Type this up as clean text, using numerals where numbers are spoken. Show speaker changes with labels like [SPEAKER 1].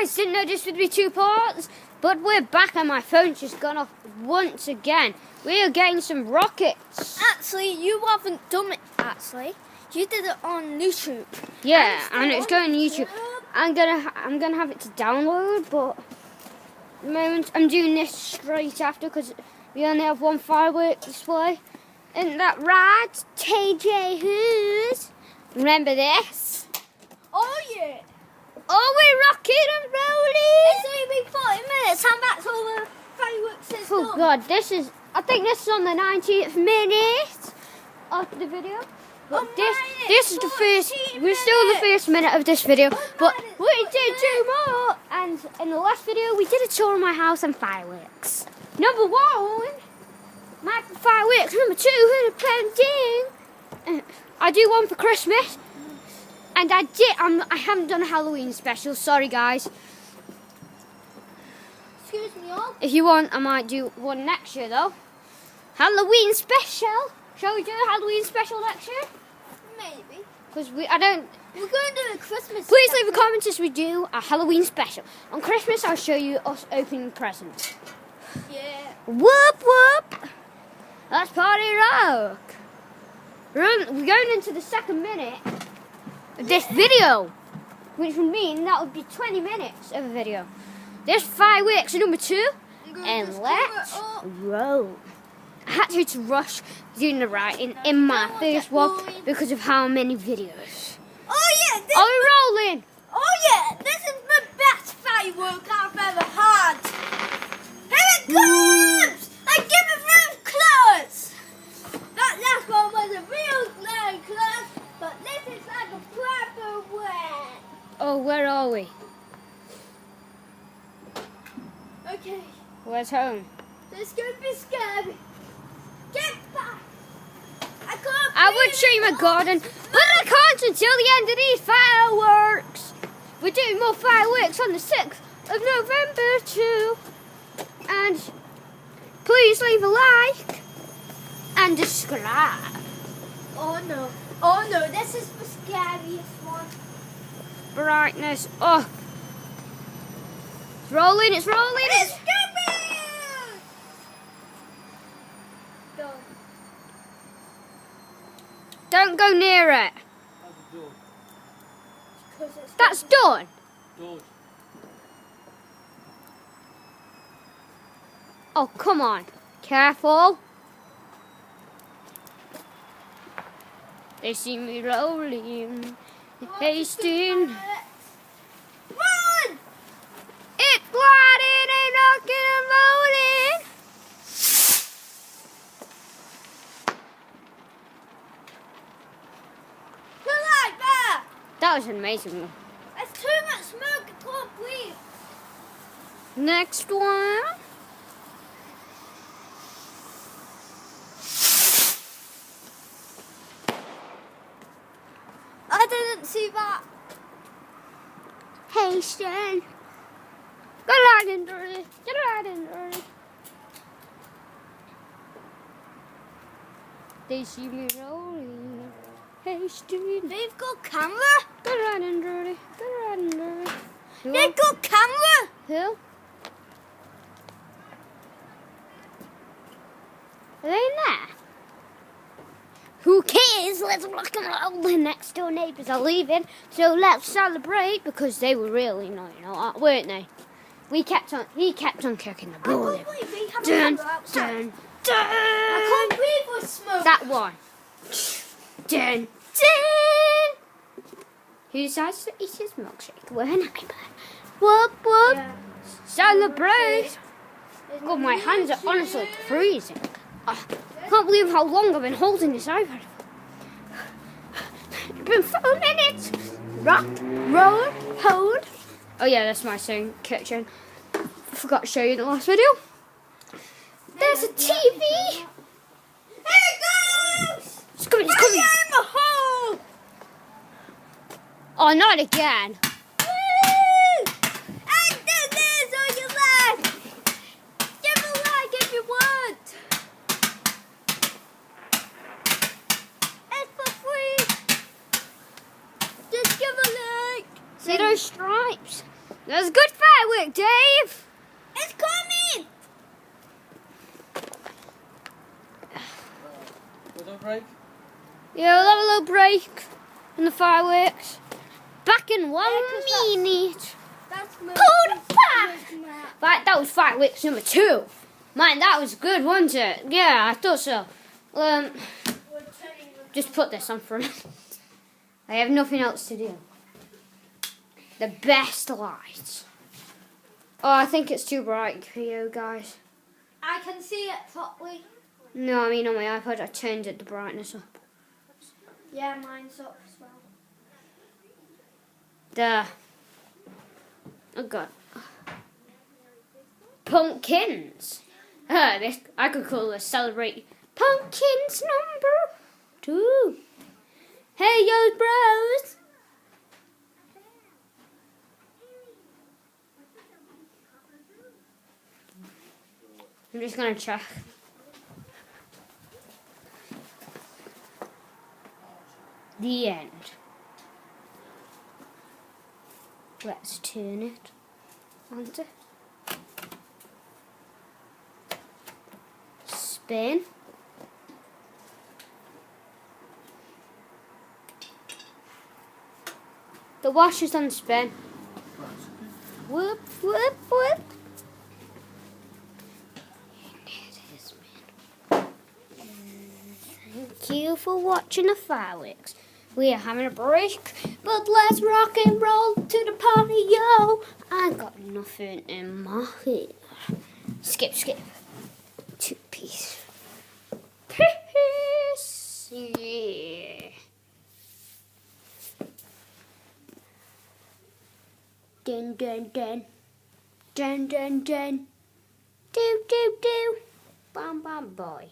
[SPEAKER 1] guys, didn't know this would be 2 parts, but we're back and my phone's just gone off once again. We are getting some rockets.
[SPEAKER 2] Actually, you haven't done it, actually. You did it on YouTube.
[SPEAKER 1] Yeah, and it's going on YouTube. I'm gonna have it to download, but at the moment I'm doing this straight after because we only have one firework display. Isn't that right, TJ Who's? Remember this?
[SPEAKER 2] Oh, yeah.
[SPEAKER 1] Oh, we're rocking and rolling!
[SPEAKER 2] It's only been 40 minutes and that's all the fireworks is
[SPEAKER 1] Oh
[SPEAKER 2] done.
[SPEAKER 1] God, I think this is on the 19th minute of the video. But this is the first, we're still the first minute of this video, but we did 2 more, and in the last video we did a tour of my house and fireworks. Number 1, my fireworks. Number 2, who ding. I do one for Christmas, and I haven't done a Halloween special, sorry guys.
[SPEAKER 2] Excuse me, all.
[SPEAKER 1] If you want, I might do one next year though. Halloween special. Shall we do a Halloween special next year?
[SPEAKER 2] Maybe.
[SPEAKER 1] Because I don't.
[SPEAKER 2] We're going to do a Christmas
[SPEAKER 1] Please
[SPEAKER 2] special.
[SPEAKER 1] leave a comment as we do a Halloween special. On Christmas, I'll show you us opening presents.
[SPEAKER 2] Yeah.
[SPEAKER 1] Whoop whoop. Let's party rock. We're going into the 2nd minute of this video, which would mean that would be 20 minutes of a video. There's fireworks number 2, and let's roll. I had to rush doing the writing in my first one because of how many videos.
[SPEAKER 2] Oh, yeah.
[SPEAKER 1] Are we rolling?
[SPEAKER 2] Oh, yeah. This is the best firework I've ever had. Here it comes. I give it real close. That last one was a real close, but this is like a proper one.
[SPEAKER 1] Oh, where are we?
[SPEAKER 2] Okay.
[SPEAKER 1] Where's home?
[SPEAKER 2] This is going to be scary. Get back.
[SPEAKER 1] I would show you my garden, but I can't until the end of these fireworks. We're doing more fireworks on the 6th of November too. And please leave a like and subscribe.
[SPEAKER 2] Oh no. Oh no, this is the scariest one.
[SPEAKER 1] Brightness up. It's rolling, it's rolling,
[SPEAKER 2] It's
[SPEAKER 1] it's...
[SPEAKER 2] scary. Done.
[SPEAKER 1] Don't go near it. That's done. Oh, come on. Careful. They see me rolling, hasting.
[SPEAKER 2] Run!
[SPEAKER 1] It's gliding and knocking and rolling.
[SPEAKER 2] Who like that?
[SPEAKER 1] That was an amazing one.
[SPEAKER 2] There's too much smoke, I can't breathe.
[SPEAKER 1] Next one.
[SPEAKER 2] I didn't see that.
[SPEAKER 1] Hasting. Go right and dirty. Get right and dirty. They see me rolling. Hasting.
[SPEAKER 2] They've got camera.
[SPEAKER 1] Go right and dirty. Go right and dirty. Who?
[SPEAKER 2] They've got camera.
[SPEAKER 1] Who? Are they in there? Who cares? Let's rock and roll. The next door neighbours are leaving, so let's celebrate because they were really naughty, weren't they? He kept on kicking the ball.
[SPEAKER 2] I can't believe they have
[SPEAKER 1] Dun,
[SPEAKER 2] camera outside.
[SPEAKER 1] dun, dun.
[SPEAKER 2] I can't breathe with smoke.
[SPEAKER 1] That one. Dun, dun. He decides to eat his milkshake. We're an iPad. Whoop, whoop.
[SPEAKER 2] Yeah.
[SPEAKER 1] Celebrate. God, my hands are honestly freezing. I can't believe how long I've been holding this iPad. It's been 4 minutes. Rock, roll, hold. Oh yeah, that's my sewing kitchen. Forgot to show you in the last video. There's a TV.
[SPEAKER 2] Here it goes.
[SPEAKER 1] It's coming, it's coming.
[SPEAKER 2] I'm a hole.
[SPEAKER 1] Oh, not again.
[SPEAKER 2] Woo! And this is all you like. Give a like if you want. It's for free. Just give a like.
[SPEAKER 1] See those stripes? That's good firework, Dave.
[SPEAKER 2] It's coming.
[SPEAKER 3] Was that break?
[SPEAKER 1] Yeah, we'll have a little break in the fireworks. Back in 1 minute.
[SPEAKER 2] That's my.
[SPEAKER 1] Right, that was fireworks number 2. Man, that was good, wasn't it? Yeah, I thought so. Just put this on for a minute. I have nothing else to do. The best light. Oh, I think it's too bright for you guys.
[SPEAKER 2] I can see it properly.
[SPEAKER 1] No, I mean on my iPad I changed the brightness up.
[SPEAKER 2] Yeah, mine's up as well.
[SPEAKER 1] There. Oh god. Pumpkins. This I could call this celebrate pumpkins number 2. Hey yo bros. I'm just gonna check. The end. Let's turn it onto spin. The washer's on spin. Whoop, whoop, whoop. It is, man. Thank you for watching the fireworks. We are having a break, but let's rock and roll to the party, yo. I got nothing in my hair. Skip, skip. 2-piece. Piece. Yeah. Dun, dun, dun. Dun, dun, dun. Do, do, do. Bam, bam, boy.